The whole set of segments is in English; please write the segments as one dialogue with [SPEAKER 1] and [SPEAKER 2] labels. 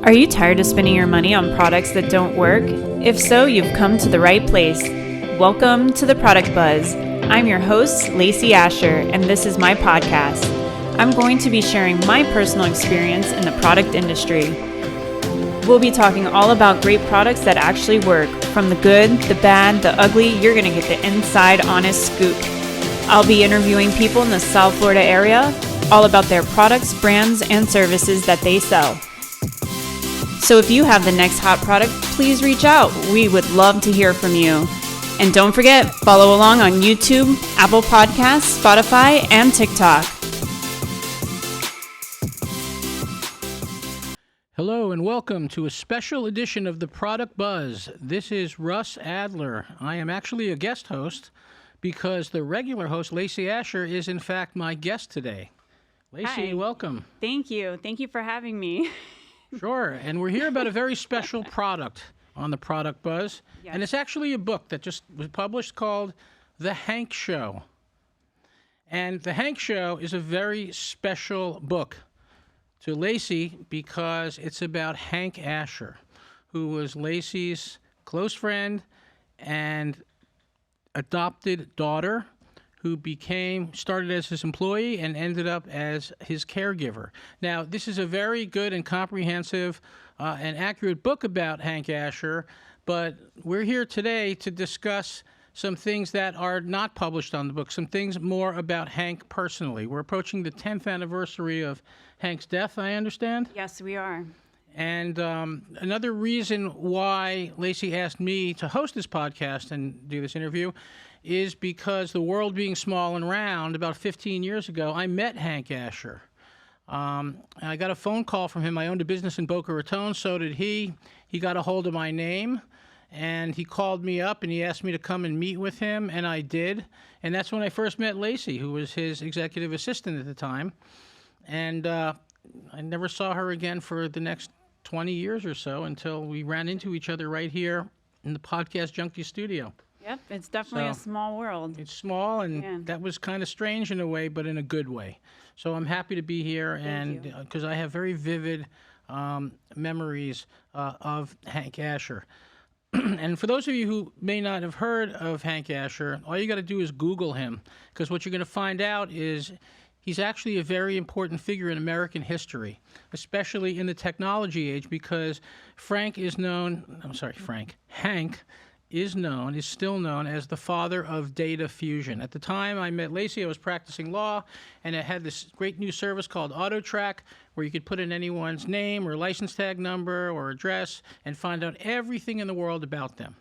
[SPEAKER 1] Are you tired of spending your money on products that don't work? If so, you've come to the right place. Welcome to the Product Buzz. I'm your host, Lacey Asher, and this is my podcast. I'm going to be sharing my personal experience in the product industry. We'll be talking all about great products that actually work. From the good, the bad, the ugly, you're going to get the inside honest scoop. I'll be interviewing people in the South Florida area, all about their products, brands, and services that they sell. So if you have the next hot product, please reach out. We would love to hear from you. And don't forget, follow along on YouTube, Apple Podcasts, Spotify, and TikTok.
[SPEAKER 2] Hello and welcome to a special edition of the Product Buzz. This is Russ Adler. I am actually a guest host because the regular host, Lacey Asher, is in fact my guest today. Lacey,
[SPEAKER 1] Hi.
[SPEAKER 2] Welcome.
[SPEAKER 1] Thank you. Thank you for having me.
[SPEAKER 2] Sure, and we're here about a very special product on the Product Buzz.
[SPEAKER 1] Yes.
[SPEAKER 2] And it's actually a book that just was published called The Hank Show. And The Hank Show is a very special book to Lacey because it's about Hank Asher, who was Lacey's close friend and adopted daughter, who started as his employee and ended up as his caregiver. Now, this is a very good and comprehensive and accurate book about Hank Asher, but we're here today to discuss some things that are not published on the book, some things more about Hank personally. We're approaching the 10th anniversary of Hank's death, I understand?
[SPEAKER 1] Yes, we are.
[SPEAKER 2] And another reason why Lacey asked me to host this podcast and do this interview is because the world being small and round, about 15 years ago, I met Hank Asher. I got a phone call from him. I owned a business in Boca Raton, so did he. He got a hold of my name, and he called me up, and he asked me to come and meet with him, and I did. And that's when I first met Lacey, who was his executive assistant at the time. And I never saw her again for the next 20 years or so until we ran into each other right here in the Podcast Junkie studio.
[SPEAKER 1] Yep, it's definitely a small world.
[SPEAKER 2] It's small, and that was kind of strange in a way, but in a good way. So I'm happy to be here, and because I have very vivid memories of Hank Asher. And for those of you who may not have heard of Hank Asher, all you got to do is Google him, because what you're going to find out is he's actually a very important figure in American history, especially in the technology age, because Hank is still known as the father of data fusion. At the time I met Lacey, I was practicing law, and it had this great new service called AutoTrack, where you could put in anyone's name or license tag number or address and find out everything in the world about them.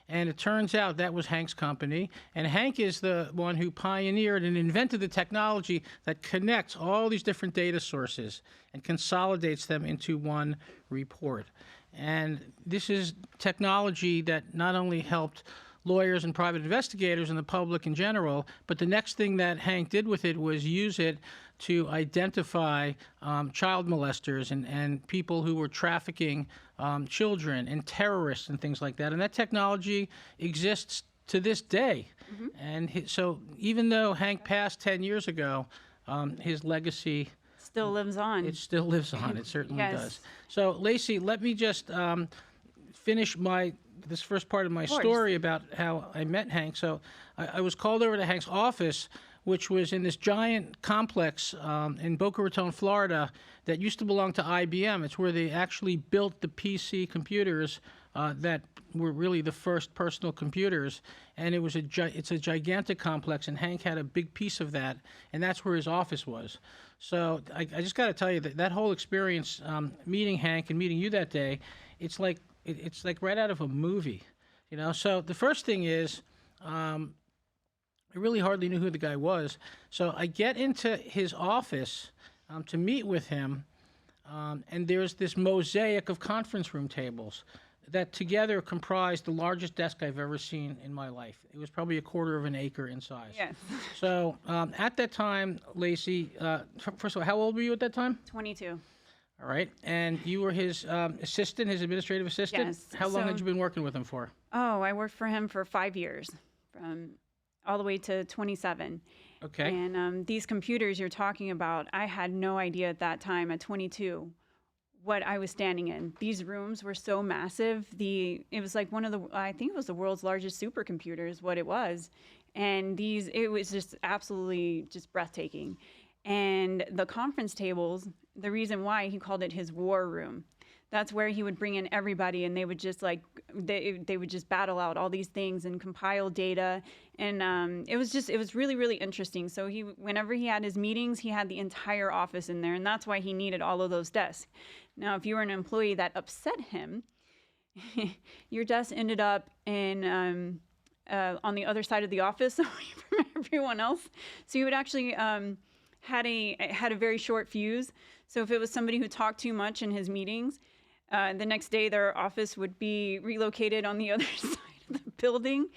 [SPEAKER 2] And it turns out that was Hank's company, and Hank is the one who pioneered and invented the technology that connects all these different data sources and consolidates them into one report. And this is technology that not only helped lawyers and private investigators and the public in general, but the next thing that Hank did with it was use it to identify child molesters and people who were trafficking children and terrorists and things like that. And that technology exists to this day. Mm-hmm. And so even though Hank passed 10 years ago, his legacy
[SPEAKER 1] still lives on.
[SPEAKER 2] It still lives on. It certainly
[SPEAKER 1] Yes.
[SPEAKER 2] does. So, Lacey, let me just finish this first part of my story about how I met Hank. So I was called over to Hank's office, which was in this giant complex in Boca Raton, Florida, that used to belong to IBM. It's where they actually built the PC computers that were really the first personal computers. And it's a gigantic complex, and Hank had a big piece of that, and that's where his office was. So I just got to tell you that whole experience, meeting Hank and meeting you that day, it's like right out of a movie, you know. So the first thing is, I really hardly knew who the guy was. So I get into his office to meet with him, and there's this mosaic of conference room tables that together comprised the largest desk I've ever seen in my life. It was probably 1/4 of an acre in size.
[SPEAKER 1] Yes.
[SPEAKER 2] So at that time, Lacey, first of all, how old were you at that time?
[SPEAKER 1] 22.
[SPEAKER 2] All right. And you were his assistant, his administrative assistant?
[SPEAKER 1] Yes.
[SPEAKER 2] How long had you been working with him for?
[SPEAKER 1] Oh, I worked for him for 5 years, from all the way to 27.
[SPEAKER 2] Okay.
[SPEAKER 1] And these computers you're talking about, I had no idea at that time, at 22, what I was standing in. These rooms were so massive. It was like I think it was the world's largest supercomputer is what it was. And it was just absolutely just breathtaking. And the conference tables, the reason why he called it his war room, that's where he would bring in everybody, and they would just they would just battle out all these things and compile data. And it was really, really interesting. So whenever he had his meetings, he had the entire office in there, and that's why he needed all of those desks. Now, if you were an employee that upset him, your desk ended up in on the other side of the office away from everyone else. So you would actually had a very short fuse. So if it was somebody who talked too much in his meetings, the next day their office would be relocated on the other side of the building.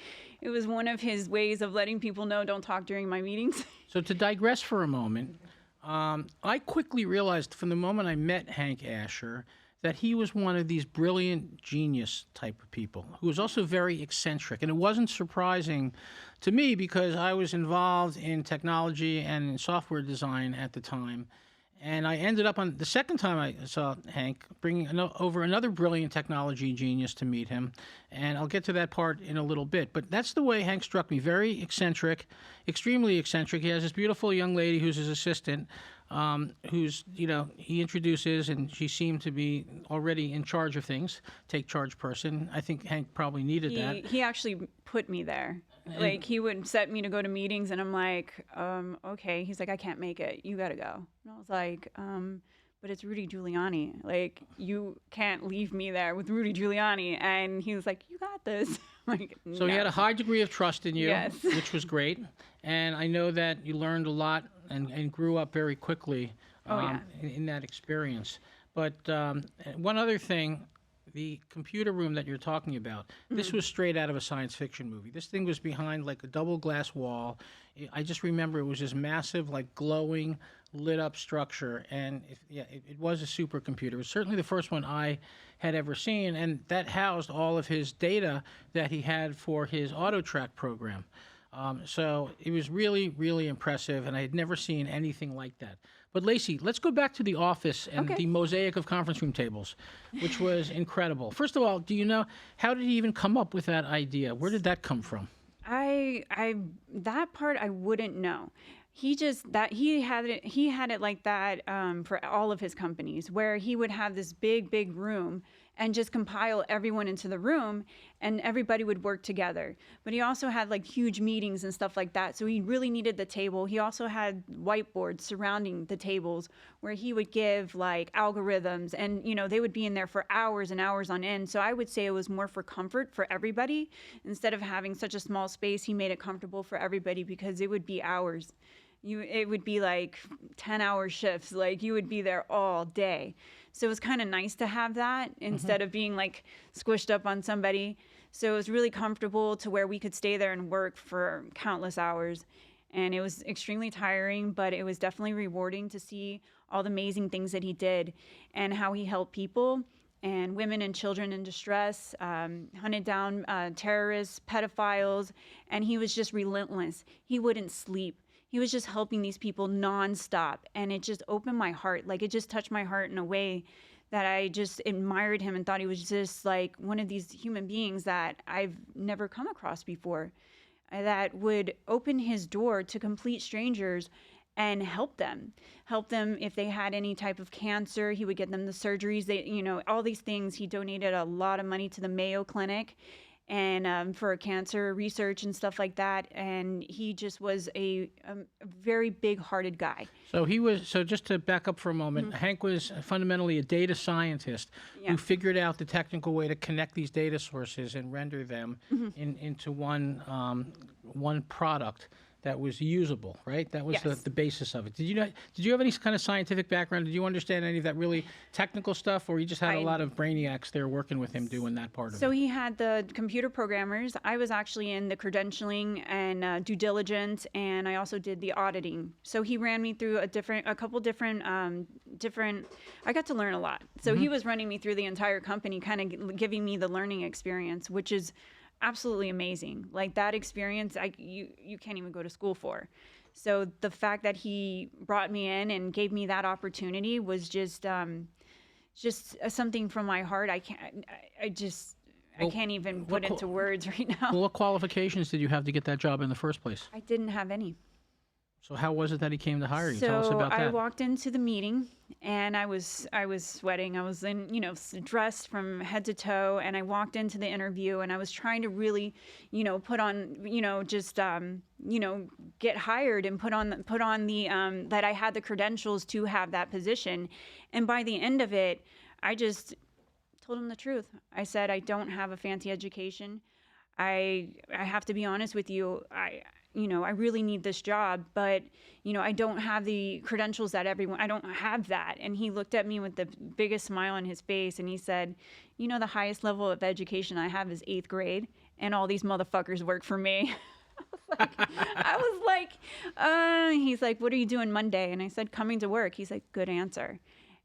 [SPEAKER 1] It was one of his ways of letting people know, don't talk during my meetings.
[SPEAKER 2] So to digress for a moment, I quickly realized from the moment I met Hank Asher that he was one of these brilliant genius type of people who was also very eccentric. And it wasn't surprising to me because I was involved in technology and in software design at the time. And I ended up on the second time I saw Hank bringing over another brilliant technology genius to meet him. And I'll get to that part in a little bit. But that's the way Hank struck me. Very eccentric, extremely eccentric. He has this beautiful young lady who's his assistant, who's, he introduces, and she seemed to be already in charge of things, take charge person. I think Hank probably needed that.
[SPEAKER 1] He actually put me there. Like, he would set me to go to meetings, and I'm like, okay. He's like, I can't make it. You got to go. And I was like, but it's Rudy Giuliani. Like, you can't leave me there with Rudy Giuliani. And he was like, you got this. Like,
[SPEAKER 2] so
[SPEAKER 1] no.
[SPEAKER 2] He had a high degree of trust in you,
[SPEAKER 1] Yes.
[SPEAKER 2] which was great. And I know that you learned a lot and grew up very quickly in that experience. But one other thing, the computer room that you're talking about, this was straight out of a science fiction movie. This thing was behind like a double glass wall. I just remember it was this massive, like glowing, lit up structure. And it was a supercomputer. It was certainly the first one I had ever seen. And that housed all of his data that he had for his AutoTrack program. So it was really, really impressive, and I had never seen anything like that. But Lacey, let's go back to the office and the mosaic of conference room tables, which was incredible. First of all, do you know, how did he even come up with that idea? Where did that come from?
[SPEAKER 1] That part I wouldn't know. He had it like that for all of his companies, where he would have this big room and just compile everyone into the room, and everybody would work together. But he also had like huge meetings and stuff like that, so he really needed the table. He also had whiteboards surrounding the tables where he would give like algorithms, and they would be in there for hours and hours on end. So I would say it was more for comfort for everybody. Instead of having such a small space, he made it comfortable for everybody, because it would be hours. It would be like 10-hour shifts. Like, you would be there all day. So it was kind of nice to have that instead of being like squished up on somebody. So it was really comfortable to where we could stay there and work for countless hours. And it was extremely tiring, but it was definitely rewarding to see all the amazing things that he did and how he helped people and women and children in distress, hunted down terrorists, pedophiles, and he was just relentless. He wouldn't sleep. He was just helping these people nonstop, and it just opened my heart. Like, it just touched my heart in a way that I just admired him and thought he was just like one of these human beings that I've never come across before, that would open his door to complete strangers and help them if they had any type of cancer. He would get them the surgeries. All these things. He donated a lot of money to the Mayo Clinic and for cancer research and stuff like that. And he just was a very big-hearted guy.
[SPEAKER 2] So just to back up for a moment, Hank was fundamentally a data scientist who figured out the technical way to connect these data sources and render them into one product that was usable, right? That was the basis of it. Did you have any kind of scientific background? Did you understand any of that really technical stuff, or you just had a lot of brainiacs there working with him doing that part of it?
[SPEAKER 1] So he had the computer programmers. I was actually in the credentialing and due diligence, and I also did the auditing. So he ran me through a couple different. I got to learn a lot. So he was running me through the entire company, kind of giving me the learning experience, which is absolutely amazing. Like, that experience, you can't even go to school for. So the fact that he brought me in and gave me that opportunity was just just something from my heart. I can't even put into words right now.
[SPEAKER 2] Well, what qualifications did you have to get that job in the first place?
[SPEAKER 1] I didn't have any.
[SPEAKER 2] So how was it that he came to hire you?
[SPEAKER 1] So
[SPEAKER 2] Tell us about that.
[SPEAKER 1] I walked into the meeting and I was sweating. I was in, dressed from head to toe, and I walked into the interview and I was trying to really, put on, get hired and put on the that I had the credentials to have that position. And by the end of it, I just told him the truth. I said, I don't have a fancy education. I have to be honest with you. I really need this job, but, I don't have the credentials that I don't have that. And he looked at me with the biggest smile on his face and he said, the highest level of education I have is 8th grade, and all these motherfuckers work for me. He's like, what are you doing Monday? And I said, coming to work. He's like, good answer.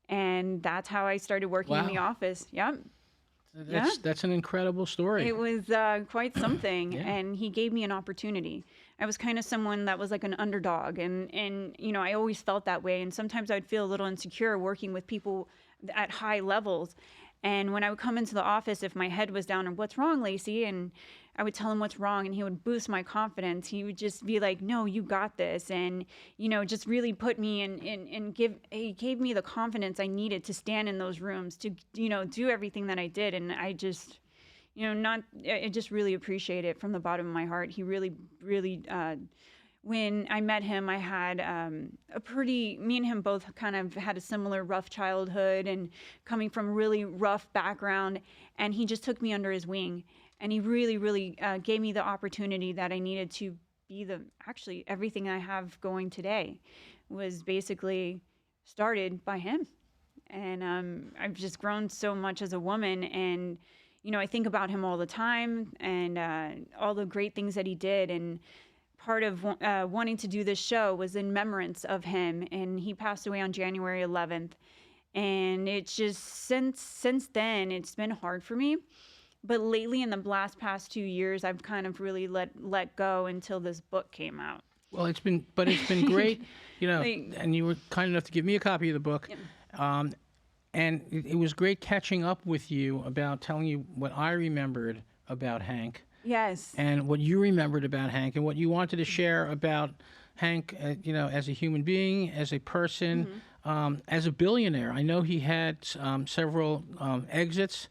[SPEAKER 1] And that's how I started working in the office. Yep.
[SPEAKER 2] That's an incredible story.
[SPEAKER 1] It was quite something. And he gave me an opportunity. I was kind of someone that was like an underdog. And I always felt that way. And sometimes I'd feel a little insecure working with people at high levels. And when I would come into the office, if my head was down, or what's wrong, Lacey? And I would tell him what's wrong, and he would boost my confidence. He would just be like, no, you got this. And, just really put me he gave me the confidence I needed to stand in those rooms, to, do everything that I did. And I just, I just really appreciate it from the bottom of my heart. He really, really, when I met him, I had me and him both kind of had a similar rough childhood and coming from really rough background. And he just took me under his wing. And he really, really gave me the opportunity that I needed to be actually everything I have going today was basically started by him. And I've just grown so much as a woman. And, I think about him all the time and all the great things that he did. And part of wanting to do this show was in remembrance of him. And he passed away on January 11th. And it's just since then, it's been hard for me. But lately, in the past 2 years, I've kind of really let go until this book came out.
[SPEAKER 2] Well, it's been great, and you were kind enough to give me a copy of the book. Yeah. And it was great catching up with you about telling you what I remembered about Hank.
[SPEAKER 1] Yes.
[SPEAKER 2] And what you remembered about Hank, and what you wanted to share about Hank, as a human being, as a person, as a billionaire. I know he had several exits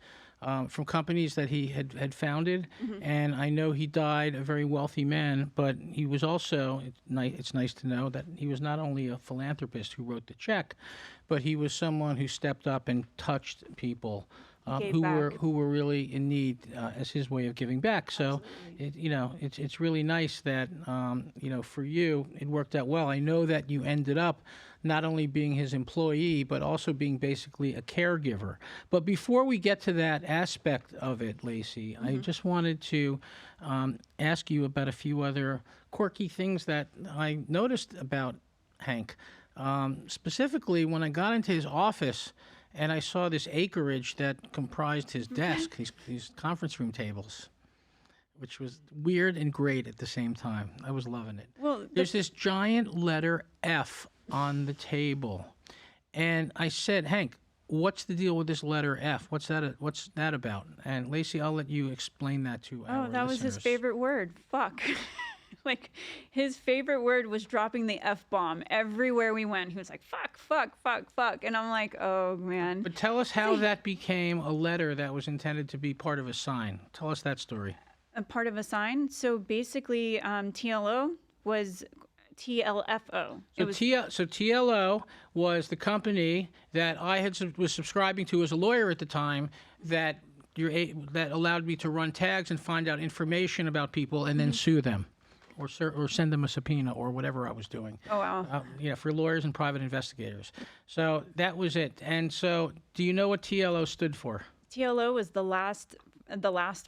[SPEAKER 2] from companies that he had founded, and I know he died a very wealthy man, but he was also, it's nice to know that he was not only a philanthropist who wrote the check, but he was someone who stepped up and touched people who were really in need, as his way of giving back. So, it's really nice that, for you, it worked out well. I know that you ended up not only being his employee, but also being basically a caregiver. But before we get to that aspect of it, Lacey, I just wanted to ask you about a few other quirky things that I noticed about Hank. Specifically, when I got into his office and I saw this acreage that comprised his desk, these conference room tables, which was weird and great at the same time. I was loving it. Well, there's this giant letter F on the table. And I said, Hank, what's the deal with this letter F? What's that about? And Lacey, I'll let you explain that to our listeners.
[SPEAKER 1] Oh, that was his favorite word. Fuck. Like, his favorite word was dropping the F-bomb everywhere we went. He was like, fuck, fuck, fuck, fuck. And I'm like, oh, man.
[SPEAKER 2] But tell us how that became a letter that was intended to be part of a sign. Tell us that story.
[SPEAKER 1] A part of a sign? So basically, TLO was TLFO.
[SPEAKER 2] So TLO was the company that I was subscribing to as a lawyer at the time that allowed me to run tags and find out information about people and then sue them. Or send them a subpoena or whatever I was doing.
[SPEAKER 1] Oh, wow.
[SPEAKER 2] For lawyers and private investigators. So that was it. And so do you know what TLO stood for?
[SPEAKER 1] TLO was the last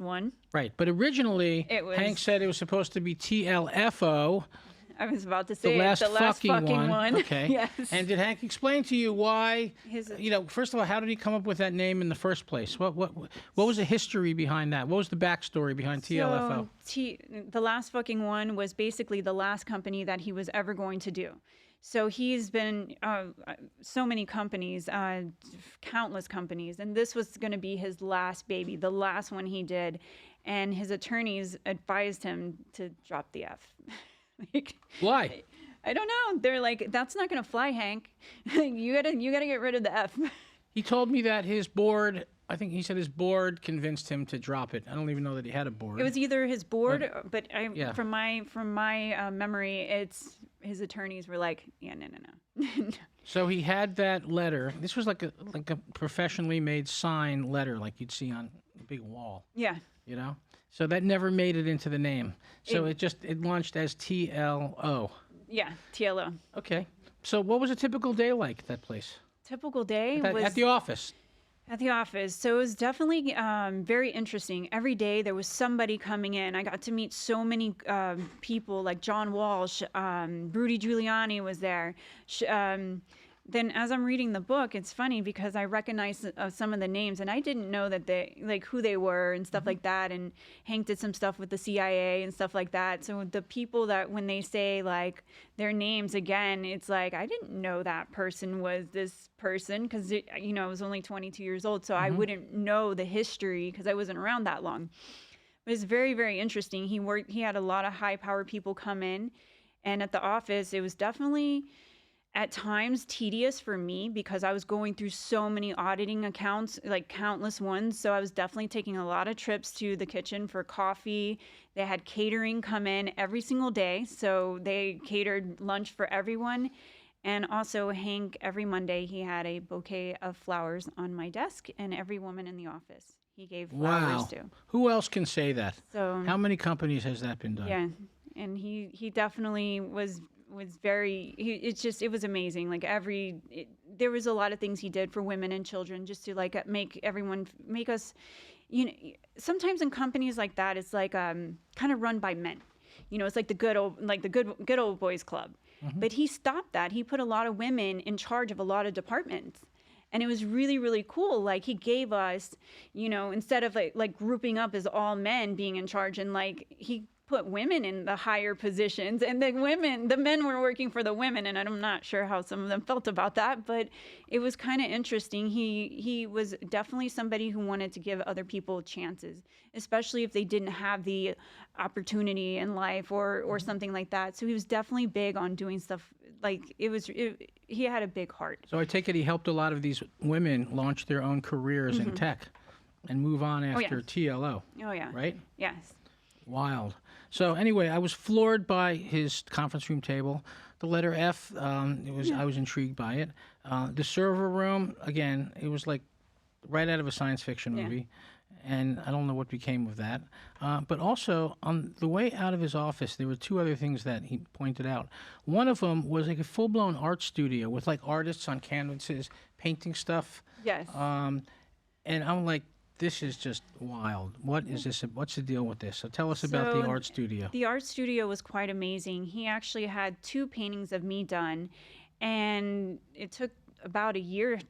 [SPEAKER 1] one.
[SPEAKER 2] Right. But originally, Hank said it was supposed to be TLFO.
[SPEAKER 1] I was about to say
[SPEAKER 2] the last fucking one. Okay.
[SPEAKER 1] Yes.
[SPEAKER 2] And did Hank explain to you why? First of all, how did he come up with that name in the first place? What was the history behind that? What was the backstory behind TLFO?
[SPEAKER 1] The last fucking one was basically the last company that he was ever going to do. So he's been so many companies, countless companies, and this was going to be his last baby, the last one he did, and his attorneys advised him to drop the F. Like,
[SPEAKER 2] Why?
[SPEAKER 1] I don't know. They're like, that's not going to fly, Hank. You gotta get rid of the F.
[SPEAKER 2] He told me that his board, I think he said his board convinced him to drop it. I don't even know that he had a board.
[SPEAKER 1] It was either his board, but
[SPEAKER 2] Yeah.
[SPEAKER 1] from my memory, it's his attorneys were like, yeah, no.
[SPEAKER 2] So he had that letter. This was like a professionally made sign letter, like you'd see on a big wall.
[SPEAKER 1] Yeah.
[SPEAKER 2] You know. So that never made it into the name. So it launched as TLO.
[SPEAKER 1] Yeah, TLO.
[SPEAKER 2] Okay. So what was a typical day like at that place?
[SPEAKER 1] Typical day was
[SPEAKER 2] At the office.
[SPEAKER 1] At the office. So it was definitely very interesting. Every day there was somebody coming in. I got to meet so many people like John Walsh, Rudy Giuliani was there. Then as I'm reading the book, it's funny because I recognize some of the names and I didn't know that they like who they were and stuff like that. And Hank did some stuff with the CIA and stuff like that. So the people that when they say like their names again, it's like I didn't know that person was this person because I was only 22 years old, so I wouldn't know the history because I wasn't around that long. But it's very, very interesting. He had a lot of high power people come in, and at the office it was definitely at times tedious for me because I was going through so many auditing accounts, like countless ones. So I was definitely taking a lot of trips to the kitchen for coffee. They had catering come in every single day. So they catered lunch for everyone. And also Hank, every Monday, he had a bouquet of flowers on my desk and every woman in the office he gave flowers to.
[SPEAKER 2] Who else can say that?
[SPEAKER 1] So
[SPEAKER 2] how many companies has that been done?
[SPEAKER 1] Yeah. And he definitely was very, it was amazing. Like there was a lot of things he did for women and children just to like make us, sometimes in companies like that, it's like kind of run by men. It's like the good old boys club. But he stopped that. He put a lot of women in charge of a lot of departments. And it was really, really cool. Like he gave us, instead of like grouping up as all men being in charge, and like he put women in the higher positions, and the men were working for the women, and I'm not sure how some of them felt about that, but it was kind of interesting. He was definitely somebody who wanted to give other people chances, especially if they didn't have the opportunity in life or something like that. So he was definitely big on doing stuff like he had a big heart.
[SPEAKER 2] So I take it he helped a lot of these women launch their own careers in tech and move on after TLO.
[SPEAKER 1] Oh yeah.
[SPEAKER 2] Right?
[SPEAKER 1] Yes.
[SPEAKER 2] Wild. So anyway, I was floored by his conference room table. The letter F, I was intrigued by it. The server room, again, it was like right out of a science fiction movie. And I don't know what became of that. But also, on the way out of his office, there were two other things that he pointed out. One of them was like a full-blown art studio with like artists on canvases painting stuff.
[SPEAKER 1] Yes.
[SPEAKER 2] And I'm like, this is just wild. What is this? What's the deal with this? So tell us about the art studio.
[SPEAKER 1] The art studio was quite amazing. He actually had 2 paintings of me done, and it took about a year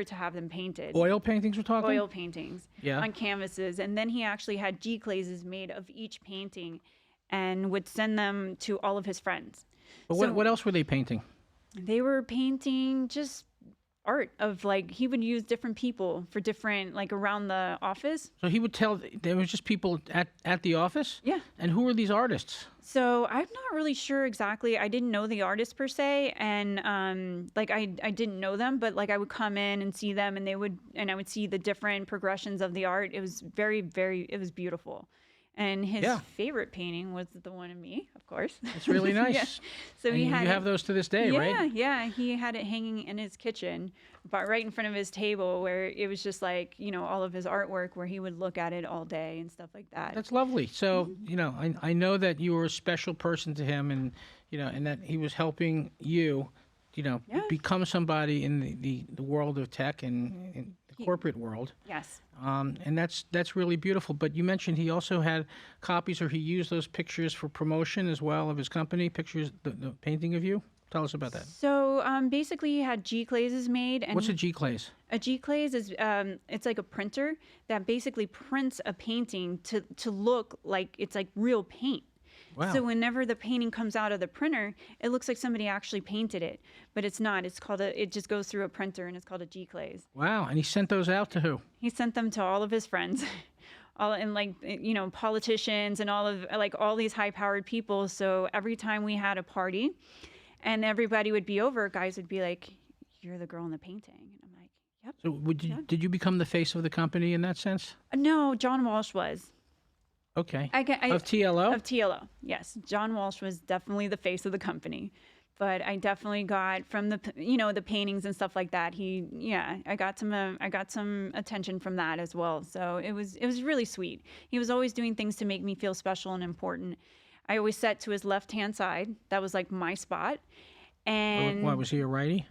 [SPEAKER 1] to have them painted.
[SPEAKER 2] Oil paintings we're talking?
[SPEAKER 1] Oil paintings on canvases. And then he actually had G-glazes made of each painting and would send them to all of his friends.
[SPEAKER 2] But what else were they painting?
[SPEAKER 1] They were painting just art of like, he would use different people for different, like around the office.
[SPEAKER 2] So he would tell, there was just people at the office?
[SPEAKER 1] Yeah.
[SPEAKER 2] And who were these artists?
[SPEAKER 1] So I'm not really sure exactly. I didn't know the artists per se, and I didn't know them, but like I would come in and see them, and I would see the different progressions of the art. It was very, very, it was beautiful. And his favorite painting was the one of me, of course.
[SPEAKER 2] It's really nice.
[SPEAKER 1] Yeah. So
[SPEAKER 2] you have those to this day, right?
[SPEAKER 1] Yeah. He had it hanging in his kitchen, but right in front of his table, where it was just like, all of his artwork, where he would look at it all day and stuff like that.
[SPEAKER 2] That's lovely. So, I know that you were a special person to him, and and that he was helping you, become somebody in the world of tech and in the corporate world.
[SPEAKER 1] Yes.
[SPEAKER 2] And that's really beautiful. But you mentioned he also had copies, or he used those pictures for promotion as well of his company, pictures, the painting of you. Tell us about that.
[SPEAKER 1] So basically he had G-glazes made. And
[SPEAKER 2] what's a G-glaze?
[SPEAKER 1] A G-glaze is it's like a printer that basically prints a painting to look like it's like real paint.
[SPEAKER 2] Wow.
[SPEAKER 1] So whenever the painting comes out of the printer, it looks like somebody actually painted it, but it's not. It just goes through a printer, and it's called a G-Glaze.
[SPEAKER 2] Wow. And he sent those out to who?
[SPEAKER 1] He sent them to all of his friends. All and politicians and all these high-powered people. So every time we had a party and everybody would be over, guys would be like, "You're the girl in the painting." And I'm like, "Yep."
[SPEAKER 2] So did you become the face of the company in that sense?
[SPEAKER 1] No, John Walsh was.
[SPEAKER 2] Okay.
[SPEAKER 1] Of
[SPEAKER 2] TLO?
[SPEAKER 1] Of TLO, yes. John Walsh was definitely the face of the company. But I definitely got from the paintings and stuff like that. I got some attention from that as well. So it was really sweet. He was always doing things to make me feel special and important. I always sat to his left-hand side. That was like my spot. And
[SPEAKER 2] Why, was he a righty?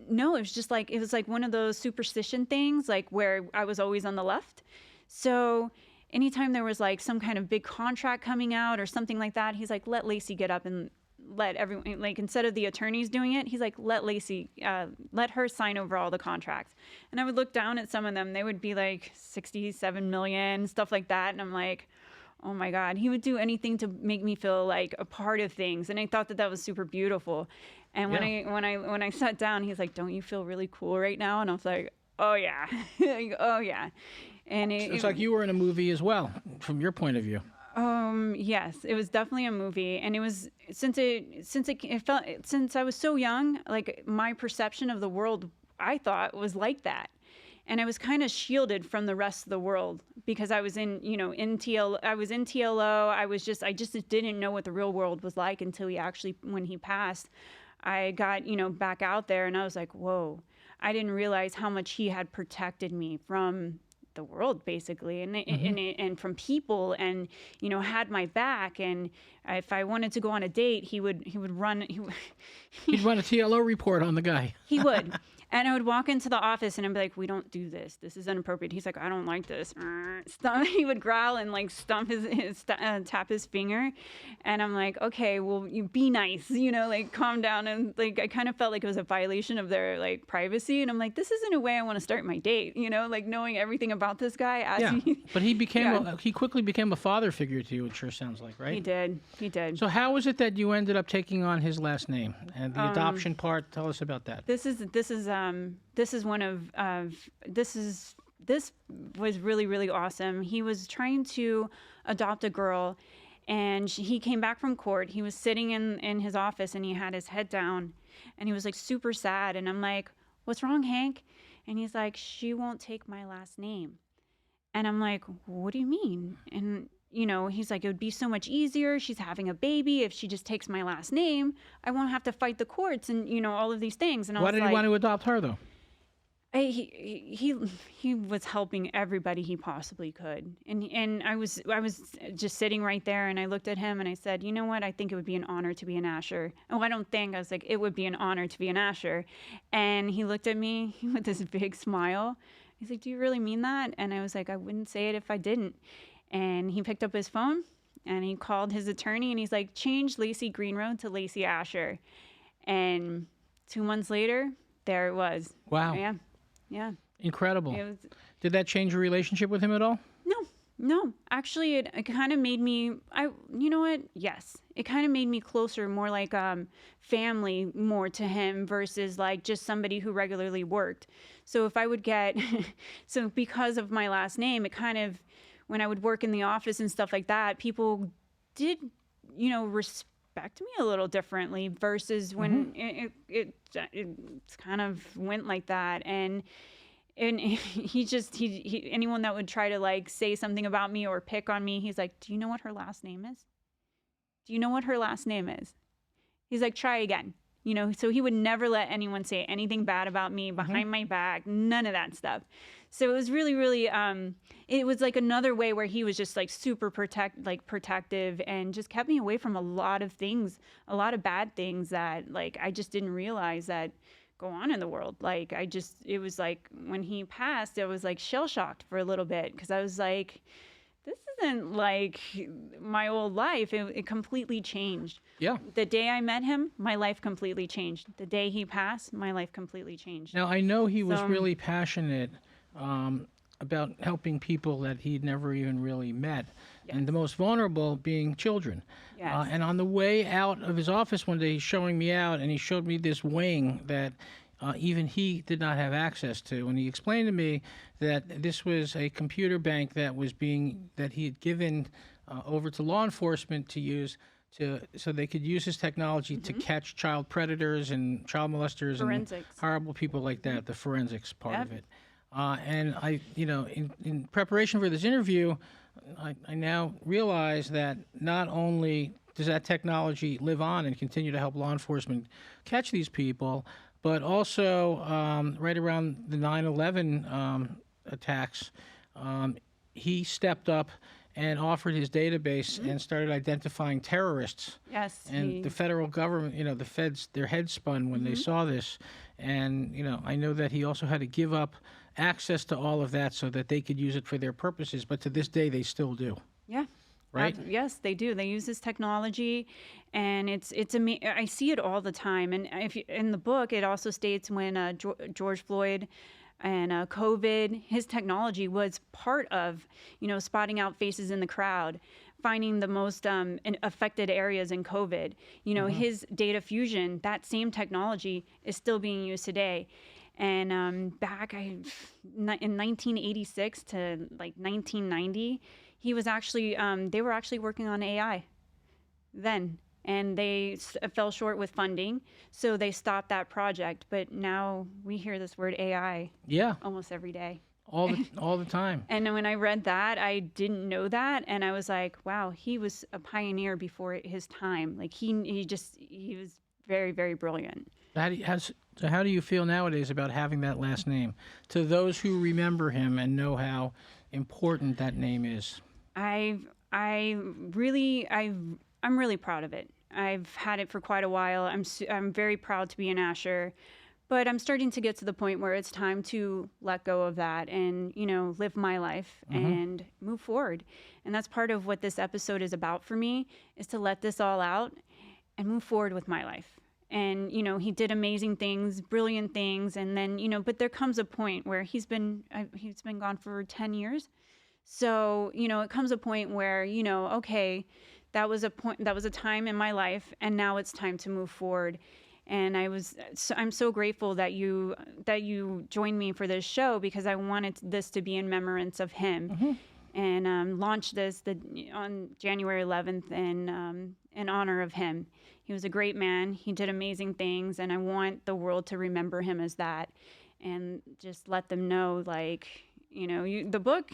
[SPEAKER 1] No, it was like one of those superstition things, like where I was always on the left. So anytime there was like some kind of big contract coming out or something like that, he's like, let Lacey get up and let everyone, like, instead of the attorneys doing it, he's like, let Lacey, let her sign over all the contracts. And I would look down at some of them. They would be like 67 million, stuff like that. And I'm like, oh my God, he would do anything to make me feel like a part of things. And I thought that was super beautiful. And when I sat down, he's like, don't you feel really cool right now? And I was like, oh yeah, oh yeah. And
[SPEAKER 2] it's like you were in a movie as well, from your point of view.
[SPEAKER 1] Yes, it was definitely a movie, and it was since I was so young, like my perception of the world, I thought was like that, and I was kind of shielded from the rest of the world because I was in TLO. I just didn't know what the real world was like until when he passed, I got back out there, and I was like, whoa, I didn't realize how much he had protected me from the world, basically, and from people, and had my back. And if I wanted to go on a date, he'd run a
[SPEAKER 2] TLO report on the guy.
[SPEAKER 1] He would. And I would walk into the office and I'd be like, we don't do this. This is inappropriate. He's like, I don't like this. He would growl and like stomp tap his finger. And I'm like, okay, well, you be nice, like calm down. And like, I kind of felt like it was a violation of their like privacy. And I'm like, this isn't a way I want to start my date, like knowing everything about this guy.
[SPEAKER 2] But he quickly became a father figure to you, it sure sounds like, right?
[SPEAKER 1] He did.
[SPEAKER 2] So how was it that you ended up taking on his last name and the adoption part? Tell us about that.
[SPEAKER 1] This was really, really awesome. He was trying to adopt a girl, and he came back from court. He was sitting in his office, and he had his head down, and he was like super sad. And I'm like, what's wrong, Hank? And he's like, she won't take my last name. And I'm like, what do you mean? And he's like, it would be so much easier. She's having a baby. If she just takes my last name, I won't have to fight the courts and, all of these things. And
[SPEAKER 2] why did he want to adopt her, though?
[SPEAKER 1] He was helping everybody he possibly could. And I was just sitting right there, and I looked at him and I said, you know what? I think it would be an honor to be an Asher. Oh, I was like, it would be an honor to be an Asher. And he looked at me with this big smile. He's like, do you really mean that? And I was like, I wouldn't say it if I didn't. And he picked up his phone and he called his attorney, and he's like, change Lacey Greenroad to Lacey Asher. And 2 months later, there it was.
[SPEAKER 2] Wow.
[SPEAKER 1] Yeah.
[SPEAKER 2] Incredible. Did that change your relationship with him at all?
[SPEAKER 1] No. Actually, it kind of made me, you know what? Yes. It kind of made me closer, more like family more to him versus like just somebody who regularly worked. So if I would get, so because of my last name, it kind of, when I would work in the office and stuff like that, people did, respect me a little differently versus when it kind of went like that. And he anyone that would try to like say something about me or pick on me, he's like, do you know what her last name is? Do you know what her last name is? He's like, try again. So he would never let anyone say anything bad about me behind my back, none of that stuff. So it was really, really, it was like another way where he was just like super protective and just kept me away from a lot of things, a lot of bad things that like I just didn't realize that go on in the world. Like it was like when he passed, I was like shell shocked for a little bit because I was like, this isn't like my old life. It completely changed.
[SPEAKER 2] Yeah.
[SPEAKER 1] The day I met him, my life completely changed. The day he passed, my life completely changed.
[SPEAKER 2] Now, I know he was really passionate about helping people that he'd never even really met,
[SPEAKER 1] Yes.
[SPEAKER 2] and the most vulnerable being children.
[SPEAKER 1] Yes.
[SPEAKER 2] And on the way out of his office one day, he's showing me out, and he showed me this wing that even he did not have access to. And he explained to me that this was a computer bank that he had given over to law enforcement to use so they could use his technology to catch child predators and child molesters
[SPEAKER 1] Forensics.
[SPEAKER 2] and horrible people like that, the forensics part of
[SPEAKER 1] Yep.
[SPEAKER 2] it. And I, in preparation for this interview, I now realize that not only does that technology live on and continue to help law enforcement catch these people, but also right around the 9/11 attacks, he stepped up and offered his database and started identifying terrorists.
[SPEAKER 1] Yes.
[SPEAKER 2] And the federal government, the feds, their heads spun when they saw this. And, I know that he also had to give up access to all of that so that they could use it for their purposes. But to this day, they still do.
[SPEAKER 1] Yeah.
[SPEAKER 2] Right?
[SPEAKER 1] Yes, they do. They use this technology, and it's I see it all the time. And in the book, it also states when George Floyd and COVID, his technology was part of, spotting out faces in the crowd, finding the most affected areas in COVID. His data fusion, that same technology is still being used today. And in 1986 to like 1990, he was actually they were actually working on AI then, and they fell short with funding, so they stopped that project. But now we hear this word AI almost every day.
[SPEAKER 2] All the time.
[SPEAKER 1] And when I read that, I didn't know that, and I was like, wow, he was a pioneer before his time. Like he was very, very brilliant.
[SPEAKER 2] So how do you feel nowadays about having that last name? To those who remember him and know how important that name is.
[SPEAKER 1] I'm really proud of it. I've had it for quite a while. I'm very proud to be an Asher, but I'm starting to get to the point where it's time to let go of that and, live my life and move forward. And that's part of what this episode is about for me, is to let this all out and move forward with my life. And, he did amazing things, brilliant things. And then, but there comes a point where he's been gone for 10 years. So, it comes a point where, okay, that was a time in my life, and now it's time to move forward. And I'm so grateful that you joined me for this show, because I wanted this to be in remembrance of him, and launched this on January 11th in honor of him. He was a great man. He did amazing things, and I want the world to remember him as that, and just let them know, like, the book,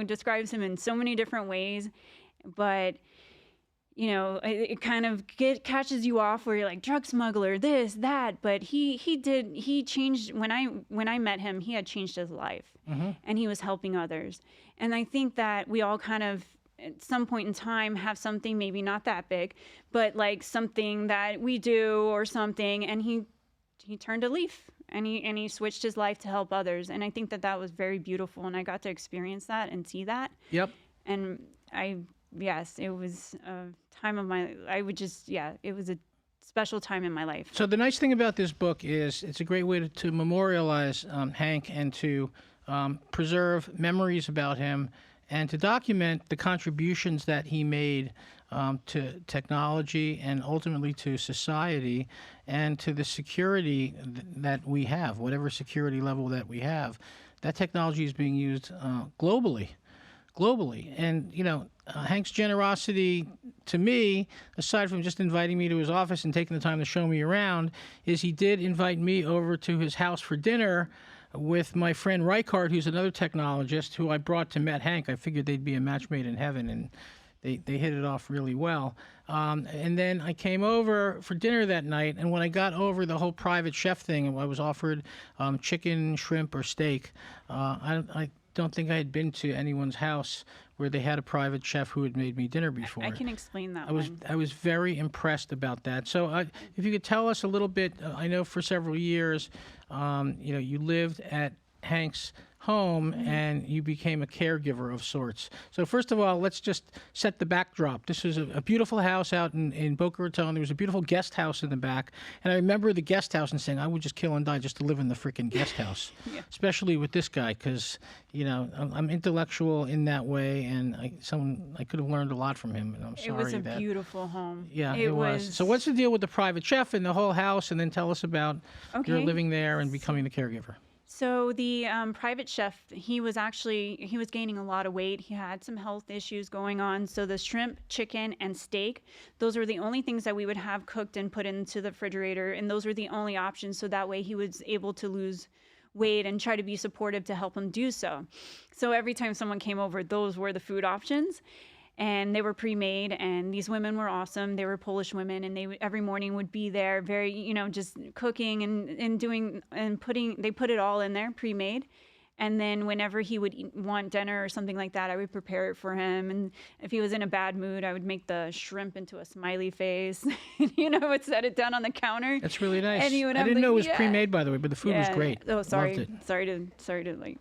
[SPEAKER 1] describes him in so many different ways, but it kind of catches you off where you're like, drug smuggler, this, that. But he changed. When I met him, he had changed his life, and he was helping others. And I think that we all kind of, at some point in time, have something, maybe not that big, but like something that we do or something. And he turned a leaf, and he switched his life to help others. And I think that was very beautiful. And I got to experience that and see that.
[SPEAKER 2] Yep.
[SPEAKER 1] And yes, it was a time of it was a special time in my life.
[SPEAKER 2] So the nice thing about this book is it's a great way to memorialize Hank and to preserve memories about him and to document the contributions that he made to technology and ultimately to society and to the security that we have, whatever security level that we have. That technology is being used globally. And, Hank's generosity to me, aside from just inviting me to his office and taking the time to show me around, is he did invite me over to his house for dinner with my friend Reichard, who's another technologist who I brought to Met Hank. I figured they'd be a match made in heaven, and they hit it off really well. And then I came over for dinner that night, and when I got over the whole private chef thing, I was offered chicken, shrimp, or steak. I don't think I had been to anyone's house where they had a private chef who had made me dinner before.
[SPEAKER 1] I can explain that.
[SPEAKER 2] I was very impressed about that. So if you could tell us a little bit, I know for several years, you lived at Hank's home and you became a caregiver of sorts. So first of all, let's just set the backdrop. This was a beautiful house out in Boca Raton. There was a beautiful guest house in the back. And I remember the guest house and saying, I would just kill and die just to live in the freaking guest house, especially with this guy, because, I'm intellectual in that way, and I could have learned a lot from him, and I'm sorry.
[SPEAKER 1] It was a beautiful home.
[SPEAKER 2] Yeah, it was. So what's the deal with the private chef and the whole house, and then tell us about your living there and becoming the caregiver.
[SPEAKER 1] So the private chef, he was gaining a lot of weight. He had some health issues going on. So the shrimp, chicken, and steak, those were the only things that we would have cooked and put into the refrigerator. And those were the only options. So that way he was able to lose weight and try to be supportive to help him do so. So every time someone came over, those were the food options. And they were pre-made, and these women were awesome. They were Polish women, and they every morning would be there, very, just cooking and doing and they put it all in there, pre-made. And then whenever he would want dinner or something like that, I would prepare it for him. And if he was in a bad mood, I would make the shrimp into a smiley face. Would set it down on the counter.
[SPEAKER 2] That's really nice.
[SPEAKER 1] And he would
[SPEAKER 2] I didn't know it was pre-made, by the way, but the food was great.
[SPEAKER 1] Oh, sorry.
[SPEAKER 2] Loved it.
[SPEAKER 1] Sorry to like.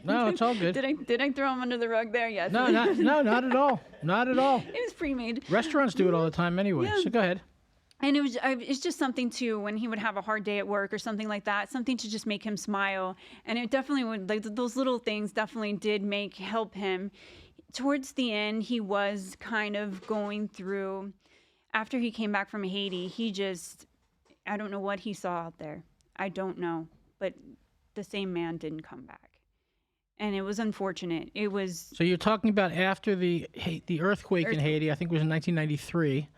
[SPEAKER 2] No, it's all good.
[SPEAKER 1] Did I throw him under the rug there? Yes.
[SPEAKER 2] No, not at all. Not at all.
[SPEAKER 1] It was pre-made.
[SPEAKER 2] Restaurants do it all the time anyway. Yeah. So go ahead.
[SPEAKER 1] And it's just something too, when he would have a hard day at work or something like that, something to just make him smile. And it definitely would, like, those little things definitely did help him. Towards the end, he was kind of going through, after he came back from Haiti, I don't know what he saw out there. I don't know. But the same man didn't come back. And it was unfortunate. It was.
[SPEAKER 2] So you're talking about after the earthquake in Haiti, I think it was in 1993.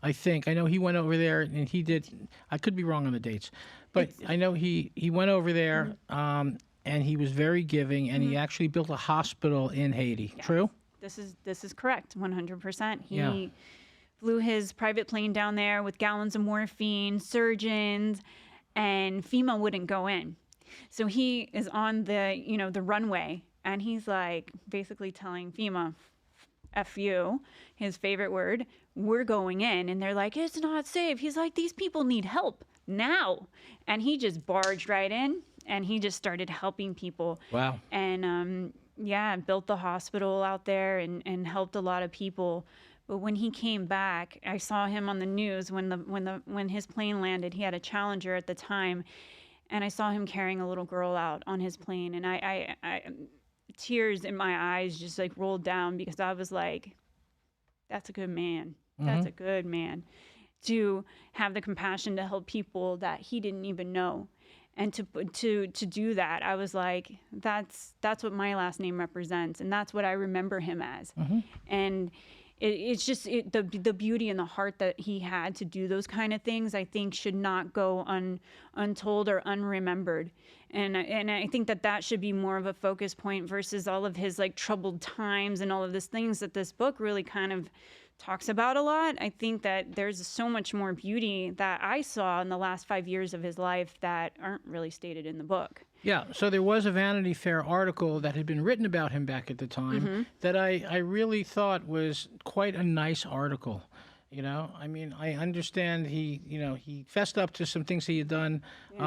[SPEAKER 2] I know he went over there and he did. I could be wrong on the dates, but I know he went over there and he was very giving, and he actually built a hospital in Haiti. Yes. True?
[SPEAKER 1] This is correct, 100%. He flew his private plane down there with gallons of morphine, surgeons, and FEMA wouldn't go in. So he is on the runway, and he's like basically telling FEMA, F you, his favorite word, we're going in. And they're like, it's not safe. He's like, these people need help now. And he just barged right in, and he just started helping people.
[SPEAKER 2] Wow.
[SPEAKER 1] And built the hospital out there and helped a lot of people. But when he came back, I saw him on the news when his plane landed. He had a Challenger at the time. And I saw him carrying a little girl out on his plane, and I tears in my eyes just like rolled down, because I was like, that's a good man. Mm-hmm. That's a good man, to have the compassion to help people that he didn't even know. And to do that, I was like, that's what my last name represents, and that's what I remember him as. Mm-hmm. And it's just the beauty and the heart that he had to do those kind of things, I think, should not go untold or unremembered. And I think that should be more of a focus point versus all of his like troubled times and all of these things that this book really kind of talks about a lot. I think that there's so much more beauty that I saw in the last 5 years of his life that aren't really stated in the book.
[SPEAKER 2] Yeah, so there was a Vanity Fair article that had been written about him back at the time that I really thought was quite a nice article. I mean, I understand he fessed up to some things he had done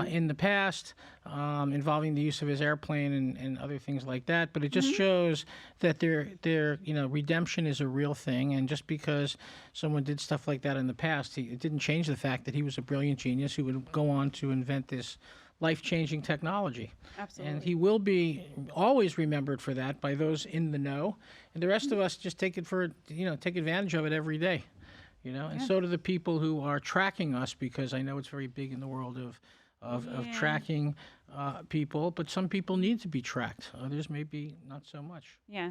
[SPEAKER 2] in the past involving the use of his airplane and other things like that. But it just shows that their redemption is a real thing. And just because someone did stuff like that in the past, it didn't change the fact that he was a brilliant genius who would go on to invent this life-changing technology.
[SPEAKER 1] Absolutely.
[SPEAKER 2] And he will be always remembered for that by those in the know. And the rest of us just take advantage of it every day. And so do the people who are tracking us, because I know it's very big in the world of tracking people, but some people need to be tracked. Others maybe not so much.
[SPEAKER 1] Yeah.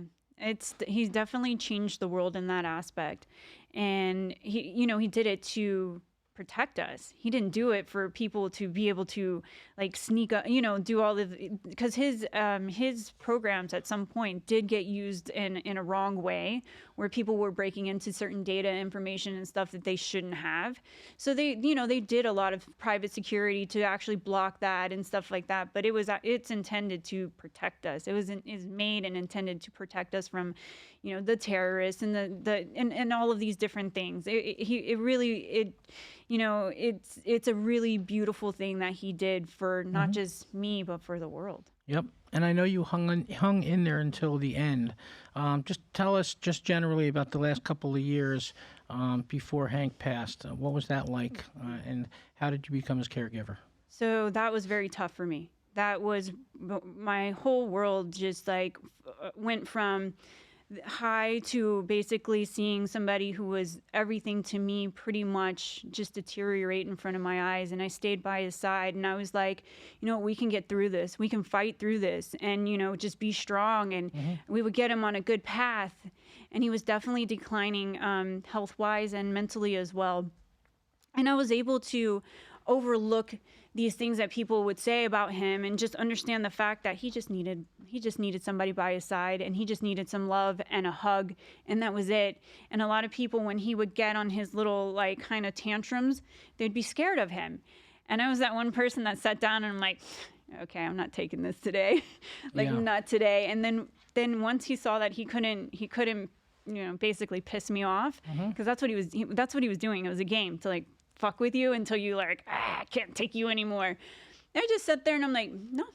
[SPEAKER 1] He's definitely changed the world in that aspect. And he did it to protect us. He didn't do it for people to be able to like sneak up, do all of, because his programs at some point did get used in a wrong way, where people were breaking into certain data information and stuff that they shouldn't have. So they did a lot of private security to actually block that and stuff like that. But it's intended to protect us. It's made and intended to protect us from, the terrorists and and all of these different things. it's a really beautiful thing that he did for not just me, but for the world.
[SPEAKER 2] Yep. And I know you hung in there until the end. Just tell us just generally about the last couple of years before Hank passed. What was that like? And how did you become his caregiver?
[SPEAKER 1] So that was very tough for me. That was my whole world just like went from high to basically seeing somebody who was everything to me pretty much just deteriorate in front of my eyes. And I stayed by his side and I was like, we can get through this. We can fight through this and, just be strong. And we would get him on a good path. And he was definitely declining health-wise and mentally as well. And I was able to overlook these things that people would say about him and just understand the fact that he just needed somebody by his side and he just needed some love and a hug, and that was it. And a lot of people, when he would get on his little like kind of tantrums, they'd be scared of him. And I was that one person that sat down and I'm like, okay, I'm not taking this today. Not today. And then once he saw that he couldn't basically piss me off, because that's what he was doing. It was a game to like fuck with you until you like, I can't take you anymore. And I just sat there and I'm like, no,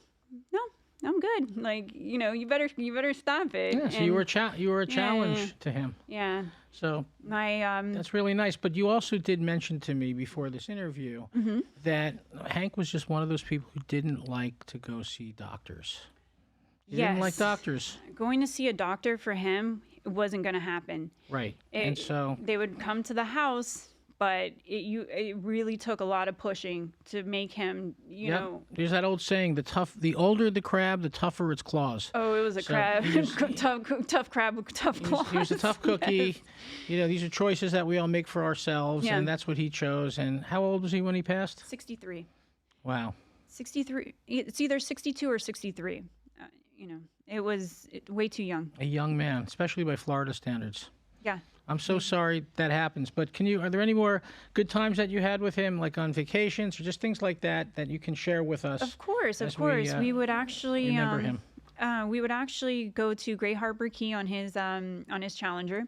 [SPEAKER 1] I'm good. Like, you better stop it.
[SPEAKER 2] Yeah, so and, you were a challenge to him.
[SPEAKER 1] Yeah.
[SPEAKER 2] So that's really nice. But you also did mention to me before this interview that Hank was just one of those people who didn't like to go see doctors. He didn't like doctors.
[SPEAKER 1] Going to see a doctor for him, it wasn't going to happen.
[SPEAKER 2] Right. And so
[SPEAKER 1] they would come to the house, but it really took a lot of pushing to make him, know.
[SPEAKER 2] There's that old saying, the older the crab, the tougher its claws.
[SPEAKER 1] Oh, it was a crab. Tough crab with tough claws.
[SPEAKER 2] He was a tough cookie. Yes. These are choices that we all make for ourselves, and that's what he chose. And how old was he when he passed?
[SPEAKER 1] 63.
[SPEAKER 2] Wow.
[SPEAKER 1] 63. It's either 62 or 63. It was way too young.
[SPEAKER 2] A young man, especially by Florida standards.
[SPEAKER 1] Yeah.
[SPEAKER 2] I'm so sorry that happens, but are there any more good times that you had with him, like on vacations or just things like that you can share with us?
[SPEAKER 1] Of course. We would actually
[SPEAKER 2] remember him.
[SPEAKER 1] We would actually go to Great Harbor Key on his Challenger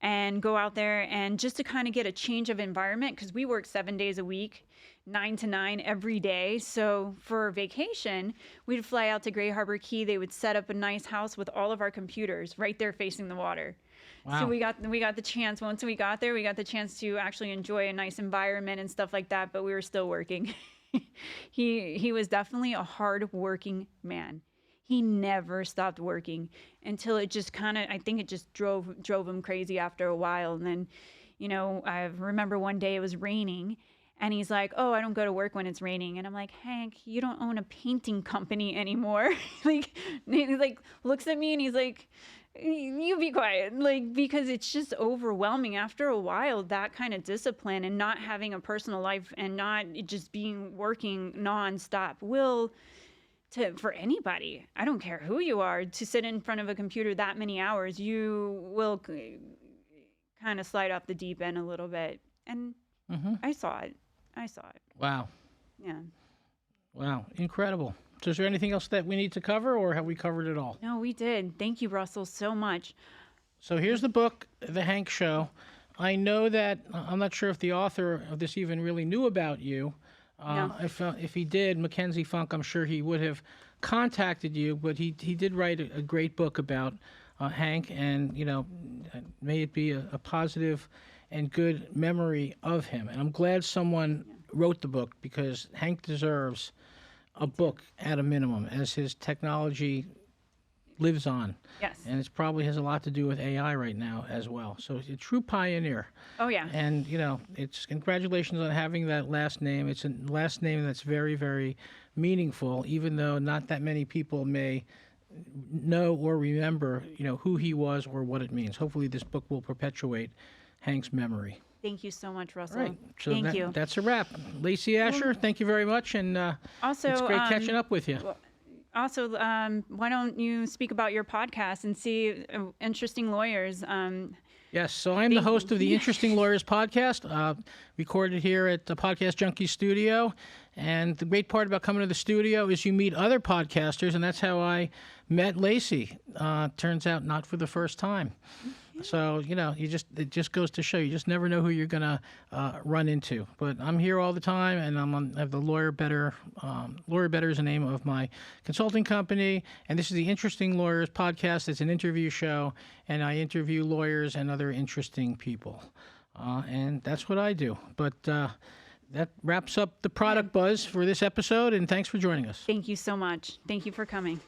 [SPEAKER 1] and go out there and just to kind of get a change of environment, because we work 7 days a week, 9 to 9 every day. So for vacation, we'd fly out to Great Harbor Key. They would set up a nice house with all of our computers right there facing the water. Wow. So we got the chance. Once we got there, we got the chance to actually enjoy a nice environment and stuff like that. But we were still working. He was definitely a hard-working man. He never stopped working until it just I think it just drove him crazy after a while. And then, I remember one day it was raining. And he's like, oh, I don't go to work when it's raining. And I'm like, Hank, you don't own a painting company anymore. He looks at me and he's like, you be quiet. Because it's just overwhelming after a while, that kind of discipline and not having a personal life and not just working nonstop for anybody. I don't care who you are, to sit in front of a computer that many hours, you will kind of slide off the deep end a little bit. And I saw it.
[SPEAKER 2] Wow.
[SPEAKER 1] Yeah.
[SPEAKER 2] Wow. Incredible. So is there anything else that we need to cover, or have we covered it all?
[SPEAKER 1] No, we did. Thank you, Russell, so much.
[SPEAKER 2] So here's the book, The Hank Show. I know that, I'm not sure if the author of this even really knew about you.
[SPEAKER 1] No.
[SPEAKER 2] If he did, Mackenzie Funk, I'm sure he would have contacted you, but he did write a great book about Hank, and, may it be a positive and good memory of him. And I'm glad someone wrote the book, because Hank deserves a book at a minimum, as his technology lives on.
[SPEAKER 1] Yes.
[SPEAKER 2] And it probably has a lot to do with AI right now as well. So he's a true pioneer.
[SPEAKER 1] Oh, yeah.
[SPEAKER 2] And, it's congratulations on having that last name. It's a last name that's very, very meaningful, even though not that many people may know or remember, who he was or what it means. Hopefully this book will perpetuate Hank's memory.
[SPEAKER 1] Thank you so much, Russell.
[SPEAKER 2] Right. So
[SPEAKER 1] thank you.
[SPEAKER 2] That's a wrap. Lacey Asher, thank you very much. And
[SPEAKER 1] also,
[SPEAKER 2] it's great catching up with you.
[SPEAKER 1] Also, why don't you speak about your podcast and see interesting lawyers?
[SPEAKER 2] Yes, so I'm the host of the Interesting Lawyers podcast, recorded here at the Podcast Junkie studio. And the great part about coming to the studio is you meet other podcasters, and that's how I met Lacey. Turns out not for the first time. So, it just goes to show you just never know who you're going to run into. But I'm here all the time, and I have the Lawyer Better. Lawyer Better is the name of my consulting company, and this is the Interesting Lawyers podcast. It's an interview show, and I interview lawyers and other interesting people. And that's what I do. But that wraps up the product buzz for this episode, and thanks for joining us.
[SPEAKER 1] Thank you so much. Thank you for coming.